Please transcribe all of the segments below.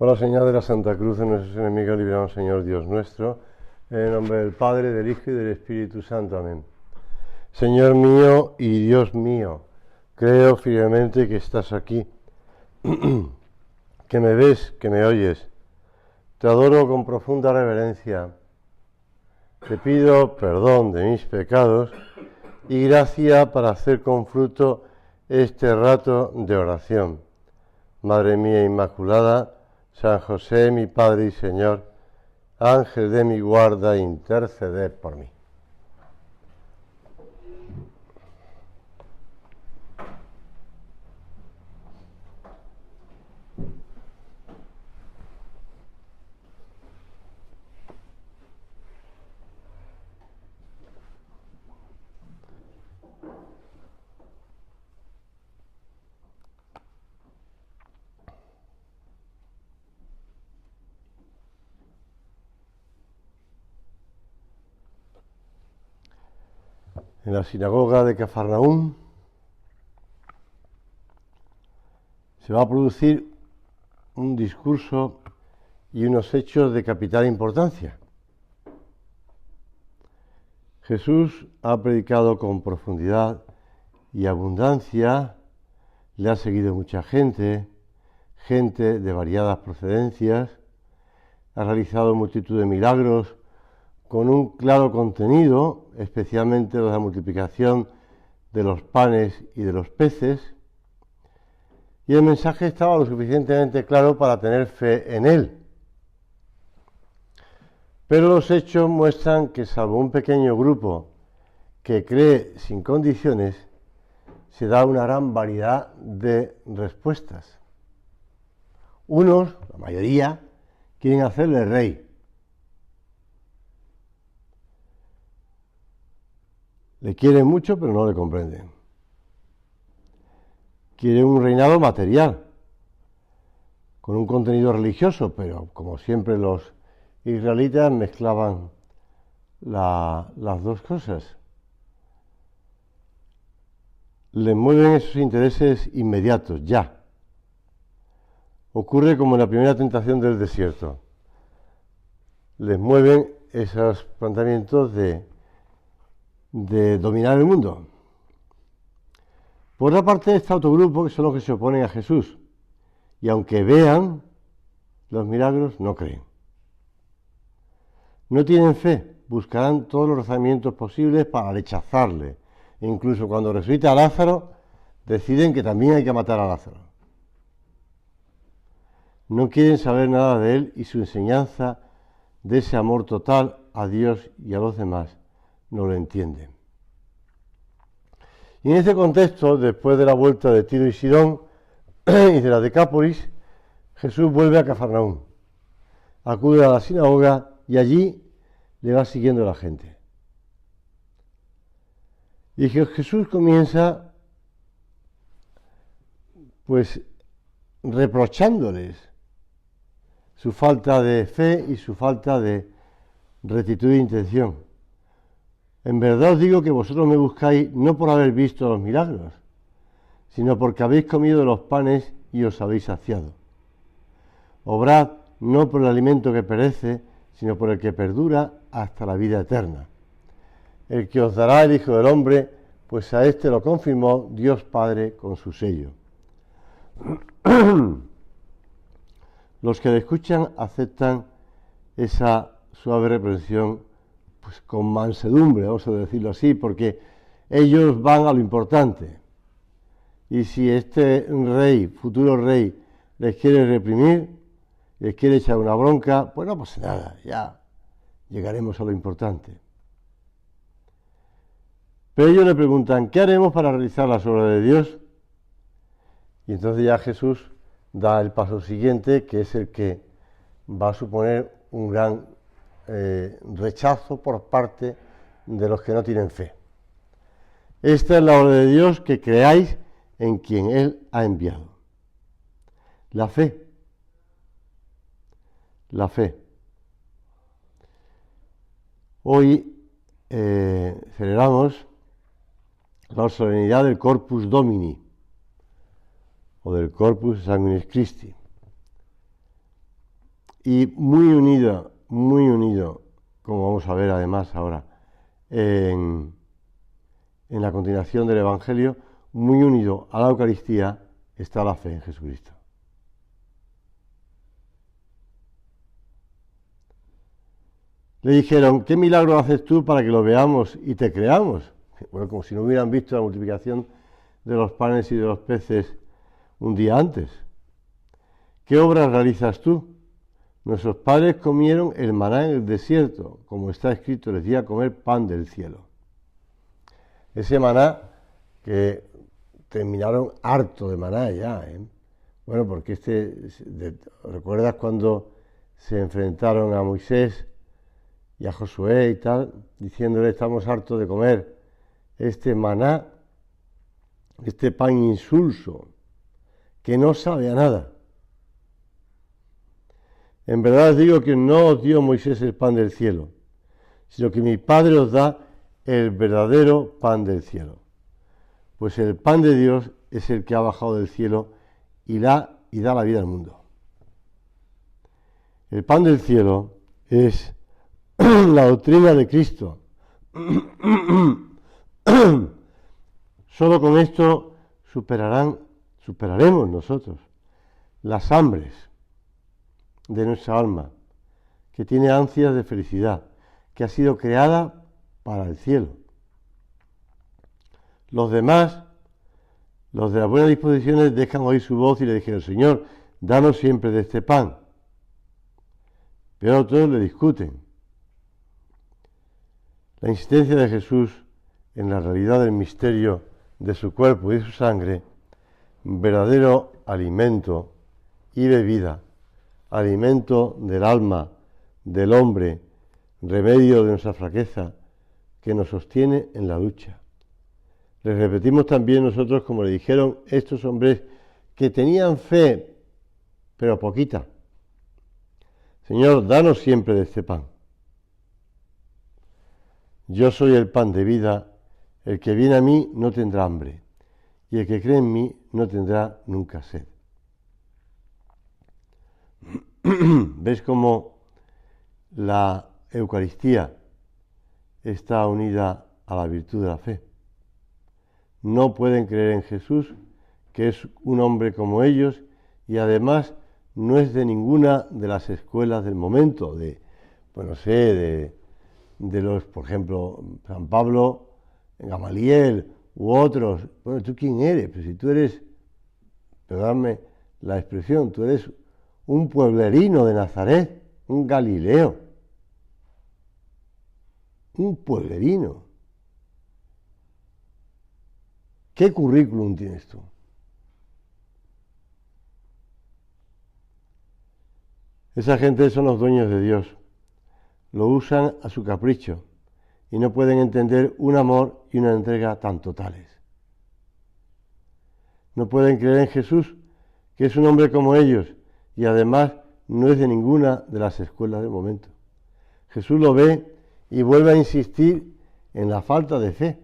Por la señal de la Santa Cruz de nuestros enemigos, líbranos, Señor Dios nuestro, en el nombre del Padre, del Hijo y del Espíritu Santo. Amén. Señor mío y Dios mío, creo firmemente que estás aquí, que me ves, que me oyes. Te adoro con profunda reverencia. Te pido perdón de mis pecados y gracia para hacer con fruto este rato de oración. Madre mía Inmaculada, San José, mi Padre y Señor, Ángel de mi guarda, interceded por mí. En la sinagoga de Cafarnaúm se va a producir un discurso y unos hechos de capital importancia. Jesús ha predicado con profundidad y abundancia, le ha seguido mucha gente de variadas procedencias, ha realizado multitud de milagros con un claro contenido, especialmente la multiplicación de los panes y de los peces, y el mensaje estaba lo suficientemente claro para tener fe en él. Pero los hechos muestran que, salvo un pequeño grupo que cree sin condiciones, se da una gran variedad de respuestas. Unos, la mayoría, quieren hacerle rey. Le quieren mucho, pero no le comprenden. Quieren un reinado material, con un contenido religioso, pero como siempre los israelitas mezclaban las dos cosas. Les mueven esos intereses inmediatos, ya. Ocurre como en la primera tentación del desierto. Les mueven esos planteamientos de dominar el mundo. Por otra parte está otro grupo que son los que se oponen a Jesús, y aunque vean los milagros, no creen. No tienen fe, buscarán todos los razonamientos posibles para rechazarle. E incluso cuando resucita a Lázaro, deciden que también hay que matar a Lázaro. No quieren saber nada de él y su enseñanza de ese amor total a Dios y a los demás no lo entienden. Y en este contexto, después de la vuelta de Tiro y Sidón y de la Decápolis, Jesús vuelve a Cafarnaúm, acude a la sinagoga y allí le va siguiendo la gente. Y Jesús comienza pues reprochándoles su falta de fe y su falta de rectitud de intención. En verdad os digo que vosotros me buscáis no por haber visto los milagros, sino porque habéis comido los panes y os habéis saciado. Obrad no por el alimento que perece, sino por el que perdura hasta la vida eterna, el que os dará el Hijo del Hombre, pues a éste lo confirmó Dios Padre con su sello. Los que le escuchan aceptan esa suave reprensión pues con mansedumbre, vamos a decirlo así, porque ellos van a lo importante. Y si este rey, futuro rey, les quiere reprimir, les quiere echar una bronca, pues no pasa nada, ya llegaremos a lo importante. Pero ellos le preguntan, ¿qué haremos para realizar las obras de Dios? Y entonces ya Jesús da el paso siguiente, que es el que va a suponer un gran rechazo por parte de los que no tienen fe. Esta es la obra de Dios, que creáis en quien Él ha enviado. La fe. La fe. Hoy celebramos la solemnidad del Corpus Domini o del Corpus Sanguinis Christi. y muy unido, como vamos a ver además ahora en la continuación del Evangelio, muy unido a la Eucaristía está la fe en Jesucristo. Le dijeron, ¿qué milagro haces tú para que lo veamos y te creamos? Bueno, como si no hubieran visto la multiplicación de los panes y de los peces un día antes. ¿Qué obras realizas tú? Nuestros padres comieron el maná en el desierto, como está escrito, les di a comer pan del cielo. Ese maná que terminaron harto de maná ya, ¿eh? Bueno, porque ¿recuerdas cuando se enfrentaron a Moisés y a Josué y tal, diciéndole estamos hartos de comer este maná, este pan insulso, que no sabe a nada? En verdad os digo que no os dio Moisés el pan del cielo, sino que mi Padre os da el verdadero pan del cielo. Pues el pan de Dios es el que ha bajado del cielo y da la vida al mundo. El pan del cielo es la doctrina de Cristo. Solo con esto superaremos nosotros las hambres de nuestra alma, que tiene ansias de felicidad, que ha sido creada para el cielo. Los demás, los de las buenas disposiciones, dejan oír su voz y le dijeron, Señor, danos siempre de este pan. Pero otros le discuten. La insistencia de Jesús en la realidad del misterio de su cuerpo y de su sangre, verdadero alimento y bebida, alimento del alma, del hombre, remedio de nuestra flaqueza, que nos sostiene en la lucha. Les repetimos también nosotros, como le dijeron estos hombres que tenían fe, pero poquita. Señor, danos siempre de este pan. Yo soy el pan de vida, el que viene a mí no tendrá hambre, y el que cree en mí no tendrá nunca sed. ¿Ves cómo la Eucaristía está unida a la virtud de la fe? No pueden creer en Jesús, que es un hombre como ellos, y además no es de ninguna de las escuelas del momento, de los, por ejemplo, San Pablo, Gamaliel u otros. Bueno, ¿tú quién eres? Pues si tú eres, perdóname la expresión, tú eres un pueblerino de Nazaret, un Galileo, un pueblerino. ¿Qué currículum tienes tú? Esa gente son los dueños de Dios. Lo usan a su capricho y no pueden entender un amor y una entrega tan totales. No pueden creer en Jesús, que es un hombre como ellos y además no es de ninguna de las escuelas del momento. Jesús lo ve y vuelve a insistir en la falta de fe.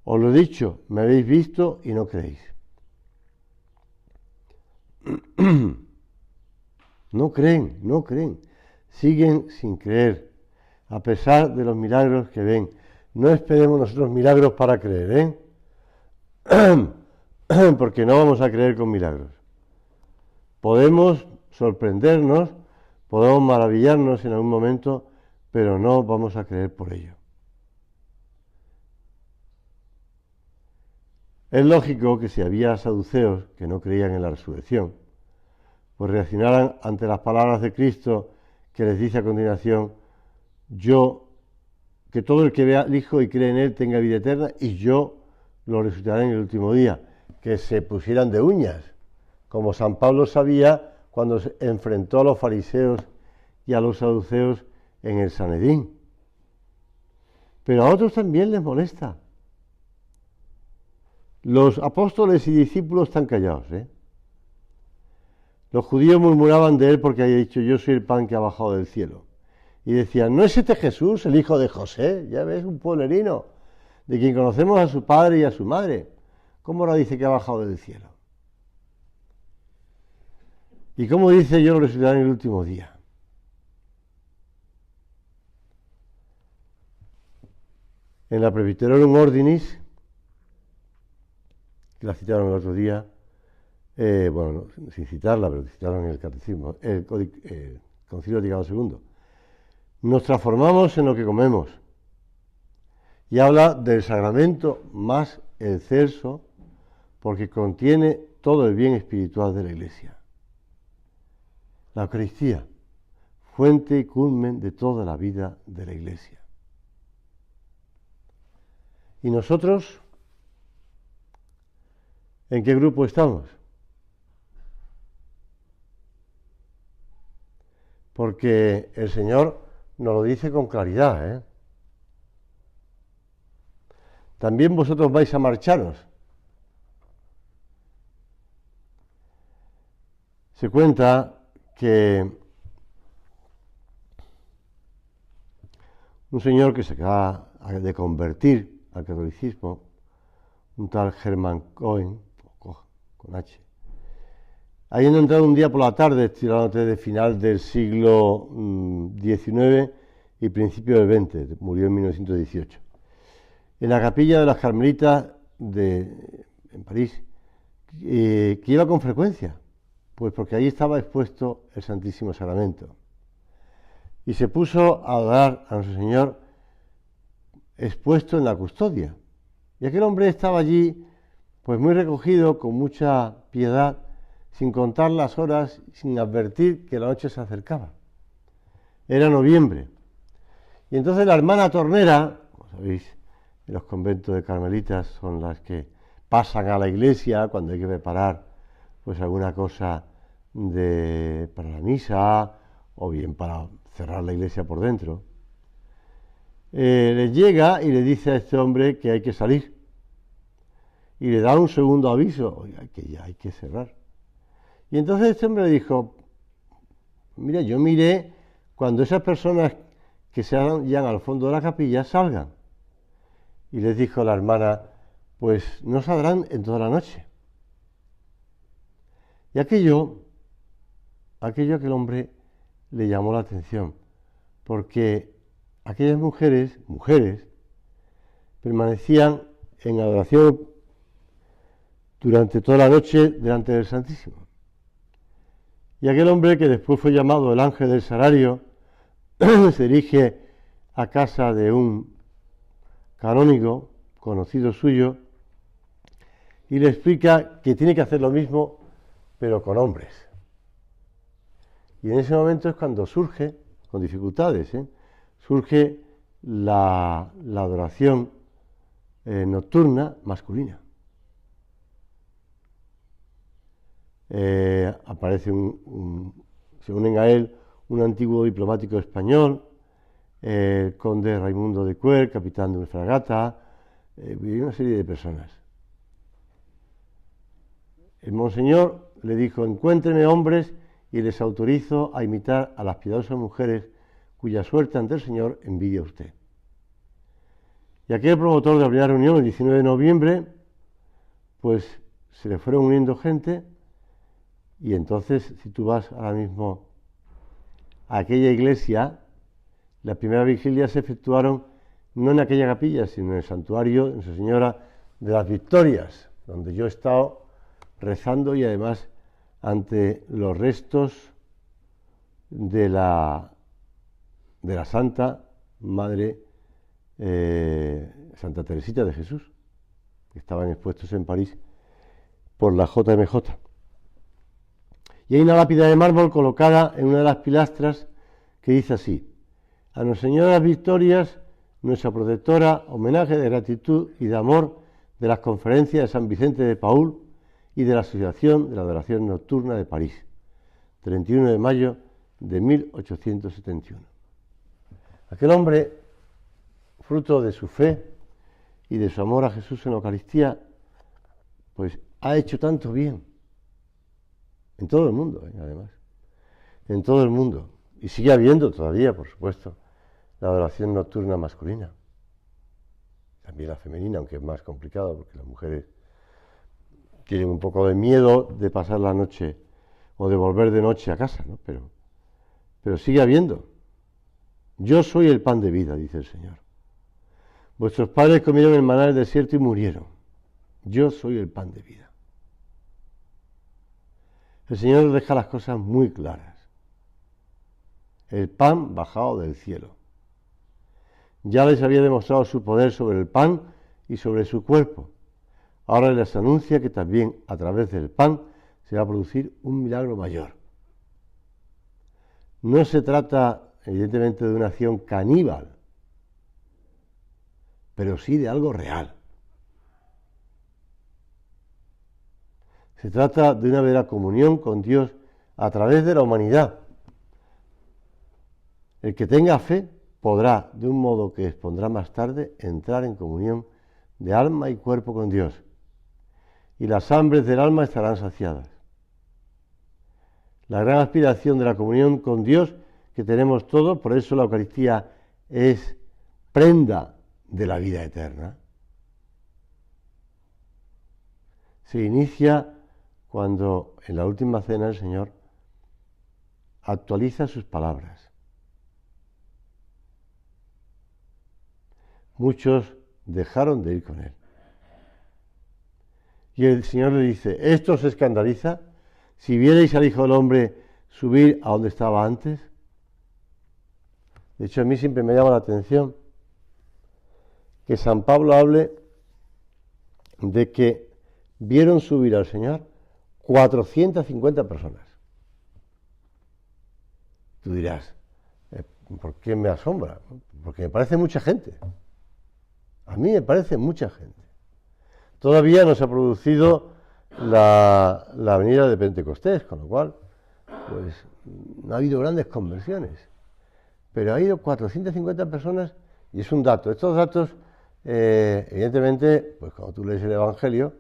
Os lo he dicho, me habéis visto y no creéis. No creen. Siguen sin creer, a pesar de los milagros que ven. No esperemos nosotros milagros para creer, porque no vamos a creer con milagros. Podemos sorprendernos, podemos maravillarnos en algún momento, pero no vamos a creer por ello. Es lógico que si había saduceos que no creían en la resurrección, pues reaccionaran ante las palabras de Cristo que les dice a continuación, que todo el que vea al Hijo y cree en Él tenga vida eterna y yo lo resucitaré en el último día, que se pusieran de uñas, como San Pablo sabía cuando se enfrentó a los fariseos y a los saduceos en el Sanedrín. Pero a otros también les molesta. Los apóstoles y discípulos están callados, Los judíos murmuraban de él porque había dicho, yo soy el pan que ha bajado del cielo. Y decían, ¿no es este Jesús, el hijo de José? Ya ves, un pueblerino, de quien conocemos a su padre y a su madre. ¿Cómo ahora dice que ha bajado del cielo? Y como dice, yo lo resucitaré en el último día. En la Presbyterorum Ordinis, que la citaron el otro día, bueno, sin citarla, pero citaron en el Catecismo, el Concilio Vaticano II, nos transformamos en lo que comemos. Y habla del sacramento más excelso, porque contiene todo el bien espiritual de la Iglesia. La Eucaristía, fuente y culmen de toda la vida de la Iglesia. ¿Y nosotros en qué grupo estamos? Porque el Señor nos lo dice con claridad, ¿eh? También vosotros vais a marcharos. Se cuenta que un señor que se acaba de convertir al catolicismo, un tal Hermann Cohen, con H, habiendo entrado un día por la tarde, estirándote de final del siglo XIX y principio del XX, murió en 1918, en la capilla de las Carmelitas en París, que iba con frecuencia, pues porque ahí estaba expuesto el Santísimo Sacramento. Y se puso a adorar a nuestro Señor expuesto en la custodia. Y aquel hombre estaba allí, pues muy recogido, con mucha piedad, sin contar las horas, sin advertir que la noche se acercaba. Era noviembre. Y entonces la hermana tornera, como sabéis, en los conventos de carmelitas son las que pasan a la iglesia cuando hay que preparar pues alguna cosa para la misa o bien para cerrar la iglesia por dentro. Le llega y le dice a este hombre que hay que salir. Y le da un segundo aviso, oiga, que ya hay que cerrar. Y entonces este hombre le dijo, mira, yo miré cuando esas personas que se hallan al fondo de la capilla salgan. Y les dijo la hermana, pues no saldrán en toda la noche. Y aquel hombre le llamó la atención, porque aquellas mujeres, permanecían en adoración durante toda la noche delante del Santísimo. Y aquel hombre, que después fue llamado el ángel del Sagrario, se dirige a casa de un canónigo conocido suyo y le explica que tiene que hacer lo mismo, pero con hombres. Y en ese momento es cuando surge, con dificultades, surge la adoración nocturna masculina. Aparece se unen a él un antiguo diplomático español, el conde Raimundo de Cuer, capitán de una fragata, y una serie de personas. El monseñor le dijo, encuéntreme hombres y les autorizo a imitar a las piadosas mujeres cuya suerte ante el Señor envidia usted. Y aquel promotor de la primera reunión, el 19 de noviembre, pues se le fueron uniendo gente. Y entonces, si tú vas ahora mismo a aquella iglesia, las primeras vigilias se efectuaron no en aquella capilla, sino en el santuario de Nuestra Señora de las Victorias, donde yo he estado rezando y además ante los restos de la Santa Madre Santa Teresita de Jesús, que estaban expuestos en París por la JMJ. Y hay una lápida de mármol colocada en una de las pilastras que dice así: a Nuestra Señora de las Victorias, nuestra protectora, homenaje de gratitud y de amor de las conferencias de San Vicente de Paúl y de la Asociación de la Adoración Nocturna de París, 31 de mayo de 1871. Aquel hombre, fruto de su fe y de su amor a Jesús en la Eucaristía, pues ha hecho tanto bien en todo el mundo, además, en todo el mundo, y sigue habiendo todavía, por supuesto, la adoración nocturna masculina, también la femenina, aunque es más complicado porque las mujeres tienen un poco de miedo de pasar la noche o de volver de noche a casa, ¿no? Pero sigue habiendo. Yo soy el pan de vida, dice el Señor. Vuestros padres comieron el maná del desierto y murieron. Yo soy el pan de vida. El Señor deja las cosas muy claras. El pan bajado del cielo. Ya les había demostrado su poder sobre el pan y sobre su cuerpo. Ahora les anuncia que también a través del pan se va a producir un milagro mayor. No se trata, evidentemente, de una acción caníbal, pero sí de algo real. Se trata de una verdadera comunión con Dios a través de la humanidad. El que tenga fe podrá, de un modo que expondrá más tarde, entrar en comunión de alma y cuerpo con Dios. Y las hambres del alma estarán saciadas. La gran aspiración de la comunión con Dios que tenemos todos, por eso la Eucaristía es prenda de la vida eterna. Se inicia cuando en la última cena el Señor actualiza sus palabras. Muchos dejaron de ir con él. Y el Señor le dice, ¿esto os escandaliza? Si vierais al Hijo del Hombre subir a donde estaba antes. De hecho, a mí siempre me llama la atención que San Pablo hable de que vieron subir al Señor 450 personas. Tú dirás, ¿por qué me asombra? Porque me parece mucha gente. A mí me parece mucha gente. Todavía no se ha producido la venida de Pentecostés, con lo cual, pues, no ha habido grandes conversiones. Pero ha ido 450 personas, y es un dato. Estos datos, evidentemente, pues cuando tú lees el Evangelio,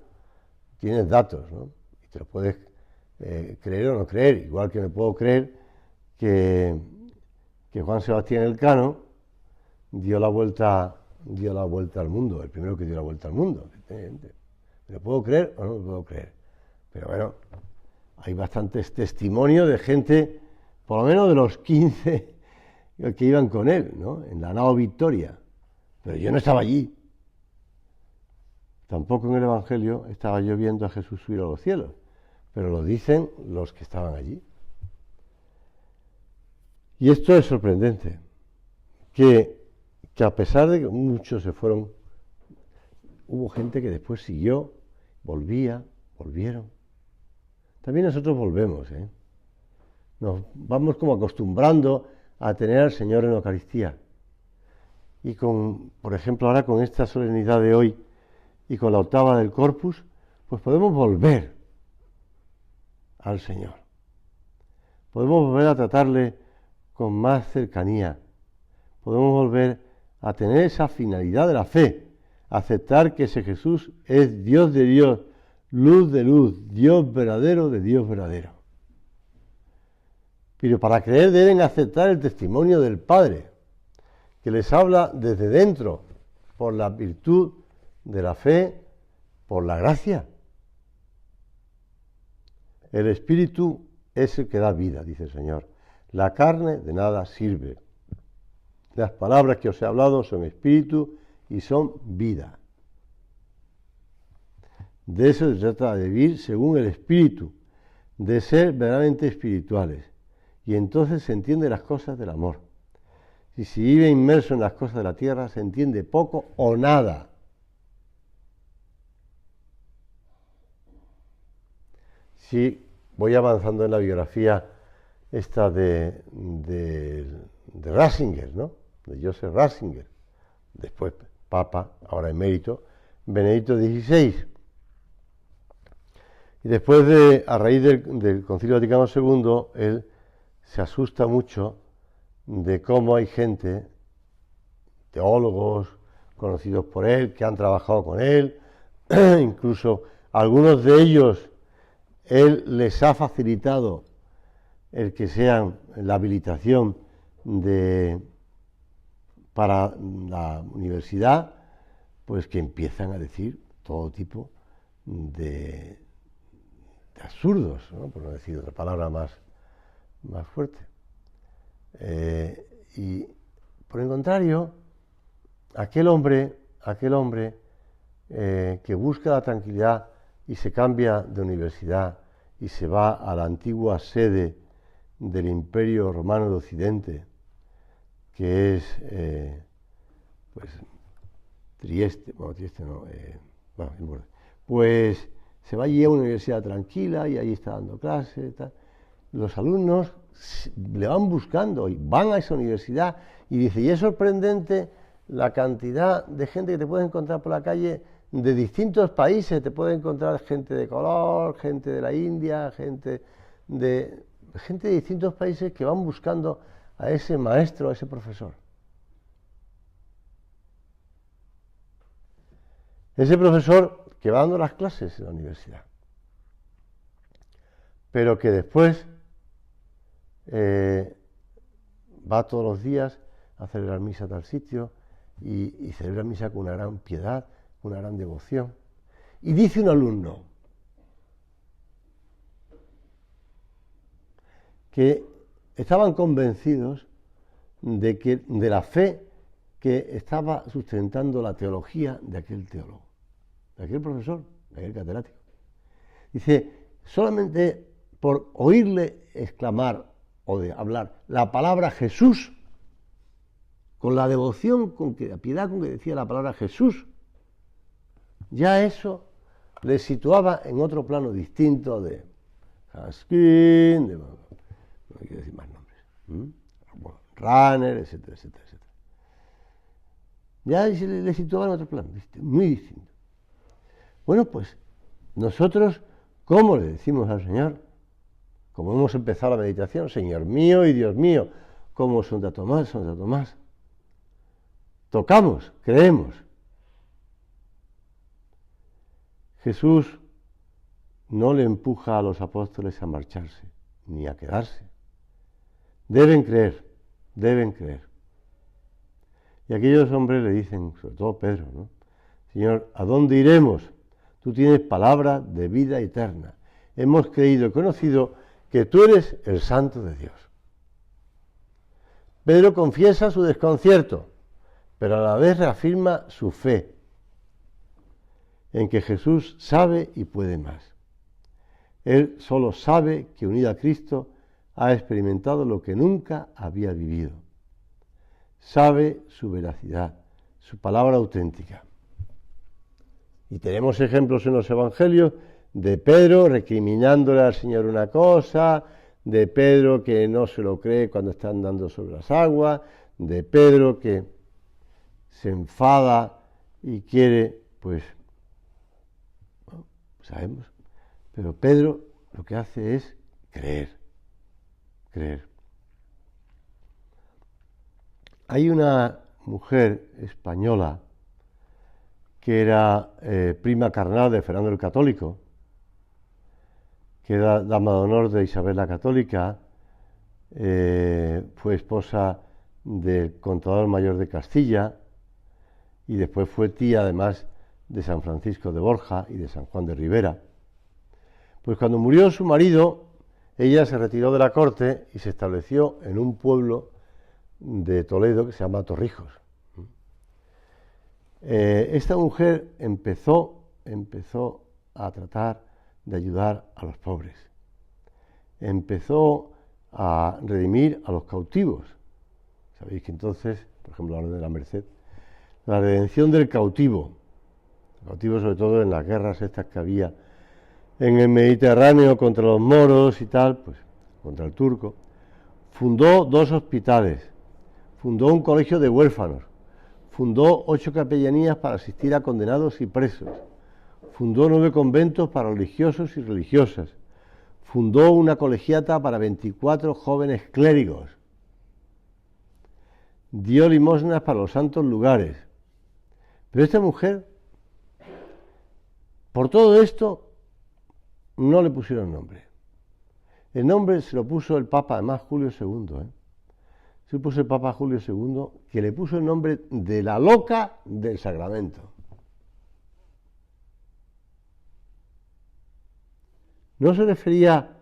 tienes datos, ¿no? Y te los puedes creer o no creer, igual que me puedo creer que Juan Sebastián Elcano dio la vuelta al mundo, el primero que dio la vuelta al mundo. ¿Me lo puedo creer o no me lo puedo creer? Pero bueno, hay bastantes testimonios de gente, por lo menos de los 15 que iban con él, ¿no? En la nao Victoria. Pero yo no estaba allí. Tampoco en el Evangelio estaba yo viendo a Jesús subir a los cielos. Pero lo dicen los que estaban allí. Y esto es sorprendente. Que a pesar de que muchos se fueron, hubo gente que después siguió, volvieron. También nosotros volvemos, ¿eh? Nos vamos como acostumbrando a tener al Señor en la Eucaristía. Y por ejemplo, ahora con esta solemnidad de hoy y con la octava del Corpus, pues podemos volver al Señor. Podemos volver a tratarle con más cercanía. Podemos volver a tener esa finalidad de la fe, aceptar que ese Jesús es Dios de Dios, luz de luz, Dios verdadero de Dios verdadero. Pero para creer deben aceptar el testimonio del Padre, que les habla desde dentro, por la virtud de la fe, por la gracia. El Espíritu es el que da vida, dice el Señor. La carne de nada sirve. Las palabras que os he hablado son espíritu y son vida. De eso se trata, de vivir según el espíritu, de ser verdaderamente espirituales. Y entonces se entienden las cosas del amor. Si se vive inmerso en las cosas de la tierra, se entiende poco o nada. Si voy avanzando en la biografía esta de Ratzinger, ¿no? De Joseph Ratzinger, después Papa, ahora emérito, Benedicto XVI. Y después a raíz del Concilio Vaticano II, él se asusta mucho de cómo hay gente, teólogos conocidos por él, que han trabajado con él, incluso algunos de ellos, él les ha facilitado el que sean la habilitación para la universidad, pues que empiezan a decir todo tipo de absurdos, ¿no? Por no decir otra palabra más fuerte. Y por el contrario, aquel hombre que busca la tranquilidad y se cambia de universidad y se va a la antigua sede del Imperio Romano de Occidente, que es pues Trieste, bueno, Trieste no, pues se va allí a una universidad tranquila y allí está dando clases y tal. Los alumnos le van buscando y van a esa universidad y dice, y es sorprendente la cantidad de gente que te puedes encontrar por la calle de distintos países, te puedes encontrar gente de color, gente de la India, gente de distintos países que van buscando a ese maestro, a ese profesor. Ese profesor que va dando las clases en la universidad, pero que después va todos los días a celebrar misa a tal sitio y celebra misa con una gran piedad, una gran devoción. Y dice un alumno que estaban convencidos de la fe que estaba sustentando la teología de aquel teólogo, de aquel profesor, de aquel catedrático. Dice, solamente por oírle exclamar o de hablar la palabra Jesús, con la devoción, la piedad con que decía la palabra Jesús, ya eso le situaba en otro plano distinto de Haskin, no quiero decir más nombres, Runner, etcétera, etcétera, etcétera. Ya le situaba en otro plano, muy distinto. Bueno, pues nosotros, ¿cómo le decimos al Señor? Como hemos empezado la meditación, Señor mío y Dios mío, como Santo Tomás, Santo Tomás. Tocamos, creemos. Jesús no le empuja a los apóstoles a marcharse, ni a quedarse. Deben creer, deben creer. Y aquellos hombres le dicen, sobre todo Pedro, ¿no? Señor, ¿a dónde iremos? Tú tienes palabra de vida eterna. Hemos creído y conocido que tú eres el Santo de Dios. Pedro confiesa su desconcierto, pero a la vez reafirma su fe en que Jesús sabe y puede más. Él solo sabe que unido a Cristo ha experimentado lo que nunca había vivido. Sabe su veracidad, su palabra auténtica. Y tenemos ejemplos en los evangelios de Pedro recriminándole al Señor una cosa, de Pedro que no se lo cree cuando está andando sobre las aguas, de Pedro que se enfada y quiere, pues, bueno, sabemos, pero Pedro lo que hace es creer. Hay una mujer española que era prima carnal de Fernando el Católico, que era dama de honor de Isabel la Católica, fue esposa del contador mayor de Castilla y después fue tía además de San Francisco de Borja y de San Juan de Ribera. Pues cuando murió su marido, ella se retiró de la corte y se estableció en un pueblo de Toledo que se llama Torrijos. Esta mujer empezó a tratar de ayudar a los pobres. Empezó a redimir a los cautivos. Sabéis que entonces, por ejemplo, la Orden de la Merced, la redención del cautivo, sobre todo en las guerras estas que había en el Mediterráneo contra los moros y tal, pues contra el turco, fundó 2 hospitales, fundó un colegio de huérfanos, fundó 8 capellanías para asistir a condenados y presos, fundó 9 conventos para religiosos y religiosas, fundó una colegiata para 24 jóvenes clérigos, dio limosnas para los santos lugares. Pero esta mujer, por todo esto, no le pusieron nombre. El nombre se lo puso el Papa, además Julio II, Se lo puso el Papa Julio II, que le puso el nombre de la loca del Sacramento. No se refería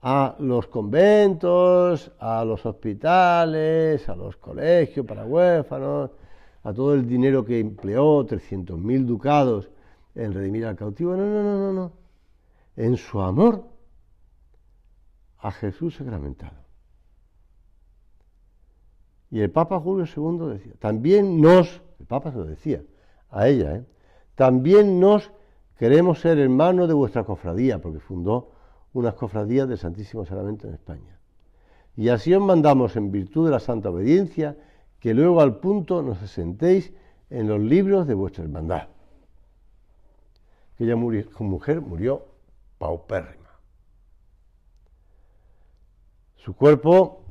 a los conventos, a los hospitales, a los colegios para huérfanos, a todo el dinero que empleó, 300.000 ducados, en redimir al cautivo. No. En su amor a Jesús sacramentado. Y el Papa Julio II decía, el Papa se lo decía a ella, también nos queremos ser hermanos de vuestra cofradía, porque fundó unas cofradías del Santísimo Sacramento en España. Y así os mandamos, en virtud de la santa obediencia, que luego al punto nos asentéis en los libros de vuestra hermandad. Aquella mujer murió paupérrima. Su cuerpo,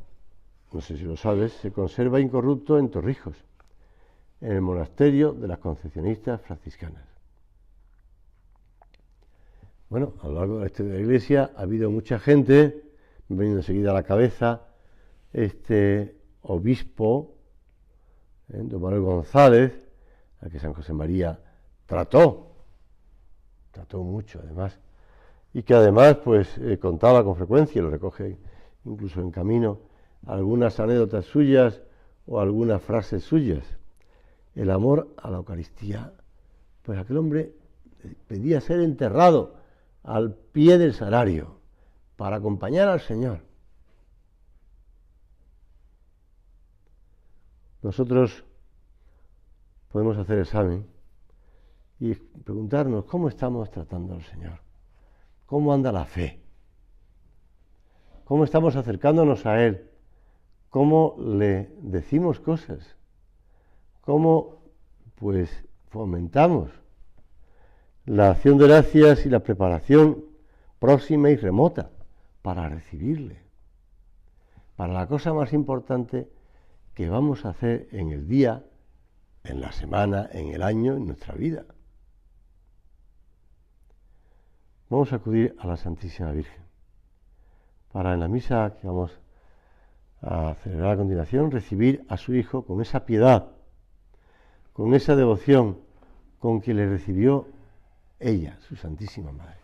no sé si lo sabes, se conserva incorrupto en Torrijos, en el monasterio de las Concepcionistas franciscanas. Bueno, a lo largo de la historia de la Iglesia ha habido mucha gente, me viene enseguida a la cabeza, obispo, don Manuel González, al que San José María trató mucho además, y que además pues contaba con frecuencia, lo recoge incluso en camino, algunas anécdotas suyas o algunas frases suyas. El amor a la Eucaristía, pues aquel hombre pedía ser enterrado al pie del sagrario para acompañar al Señor. Nosotros podemos hacer examen y preguntarnos cómo estamos tratando al Señor, cómo anda la fe, cómo estamos acercándonos a Él, cómo le decimos cosas, cómo pues fomentamos la acción de gracias y la preparación próxima y remota para recibirle, para la cosa más importante que vamos a hacer en el día, en la semana, en el año, en nuestra vida. Vamos a acudir a la Santísima Virgen para en la misa que vamos a celebrar a continuación recibir a su Hijo con esa piedad, con esa devoción con que le recibió ella, su Santísima Madre.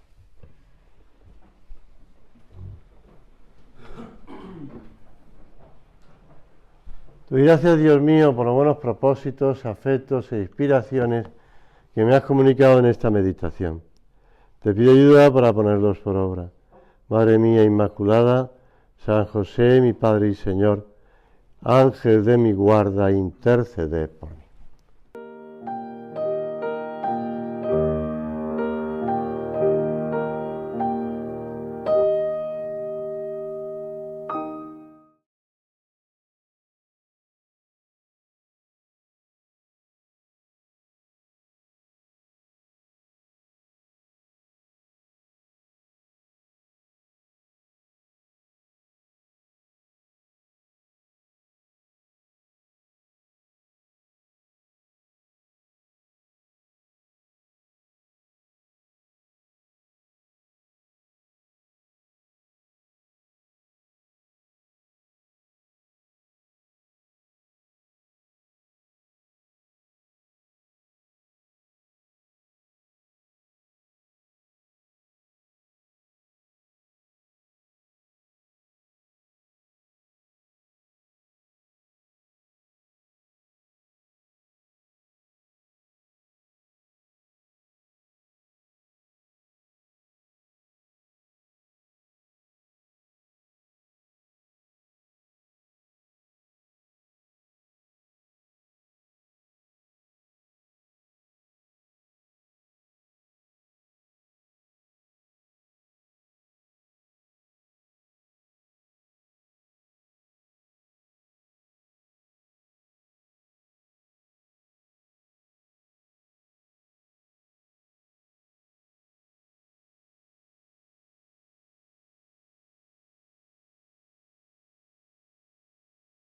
Te doy gracias, Dios mío, por los buenos propósitos, afectos e inspiraciones que me has comunicado en esta meditación. Te pido ayuda para ponerlos por obra. Madre mía Inmaculada, San José, mi Padre y Señor, Ángel de mi guarda, intercede por mí.